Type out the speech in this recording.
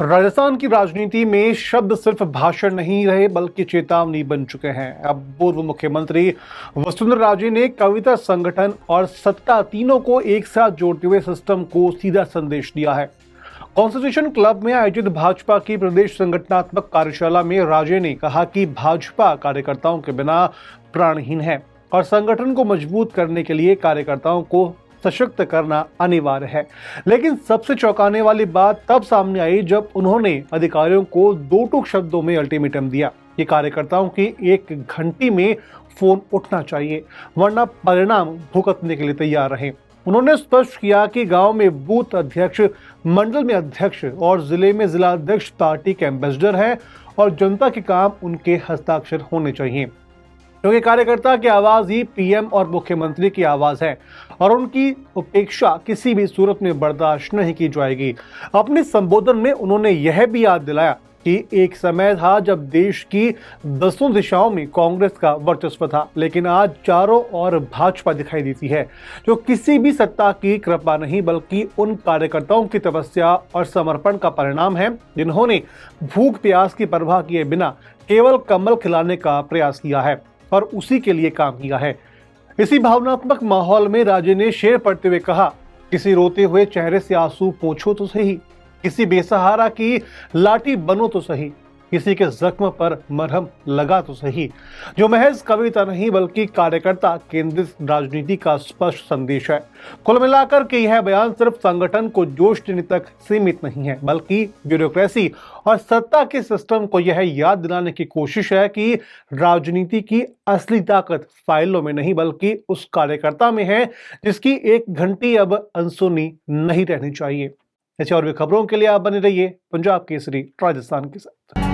राजस्थान की राजनीति में शब्द सिर्फ भाषण नहीं रहे बल्कि चेतावनी बन चुके हैं। अब पूर्व मुख्यमंत्री वसुंधरा राजे ने कविता, संगठन और सत्ता तीनों को एक साथ जोड़ते हुए सिस्टम को सीधा संदेश दिया है। कॉन्स्टिट्यूशन क्लब में आयोजित भाजपा की प्रदेश संगठनात्मक कार्यशाला में राजे ने कहा कि भाजपा कार्यकर्ताओं के बिना प्राणहीन है और संगठन को मजबूत करने के लिए कार्यकर्ताओं को सशक्त करना अनिवार्य है। लेकिन सबसे चौंकाने वाली बात तब सामने आई जब उन्होंने अधिकारियों को दो टूक शब्दों में अल्टीमेटम दिया कि कार्यकर्ताओं की 1 घंटे में फोन उठना चाहिए, वरना परिणाम भुगतने के लिए तैयार रहें। उन्होंने स्पष्ट किया कि गांव में बूथ अध्यक्ष, मंडल में अध्यक्ष और जिले में जिला अध्यक्ष पार्टी के एम्बेसडर हैं और जनता के काम उनके हस्ताक्षर होने चाहिए, क्योंकि कार्यकर्ता की आवाज ही पीएम और मुख्यमंत्री की आवाज है और उनकी उपेक्षा किसी भी सूरत में बर्दाश्त नहीं की जाएगी। अपने संबोधन में उन्होंने यह भी याद दिलाया कि एक समय था जब देश की 10 दिशाओं में कांग्रेस का वर्चस्व था, लेकिन आज चारों ओर भाजपा दिखाई देती है, जो किसी भी सत्ता की कृपा नहीं बल्कि उन कार्यकर्ताओं की तपस्या और समर्पण का परिणाम है जिन्होंने भूख प्यास की परवाह किए बिना केवल कमल खिलाने का प्रयास किया है और उसी के लिए काम किया है। इसी भावनात्मक माहौल में राजे ने शेर पढ़ते हुए कहा, किसी रोते हुए चेहरे से आंसू पोंछो तो सही, किसी बेसहारा की लाठी बनो तो सही, किसी के जख्म पर मरहम लगा तो सही। जो महज कविता नहीं बल्कि कार्यकर्ता केंद्रित राजनीति का स्पष्ट संदेश है। कुल मिलाकर के यह बयान सिर्फ संगठन को जोश देने तक सीमित नहीं है बल्कि ब्यूरोक्रेसी और सत्ता के सिस्टम को यह याद दिलाने की कोशिश है कि राजनीति की असली ताकत फाइलों में नहीं बल्कि उस कार्यकर्ता में है जिसकी 1 घंटी अब अनसुनी नहीं रहनी चाहिए। ऐसी और भी खबरों के लिए आप बने रहिए पंजाब केसरी राजस्थान के साथ।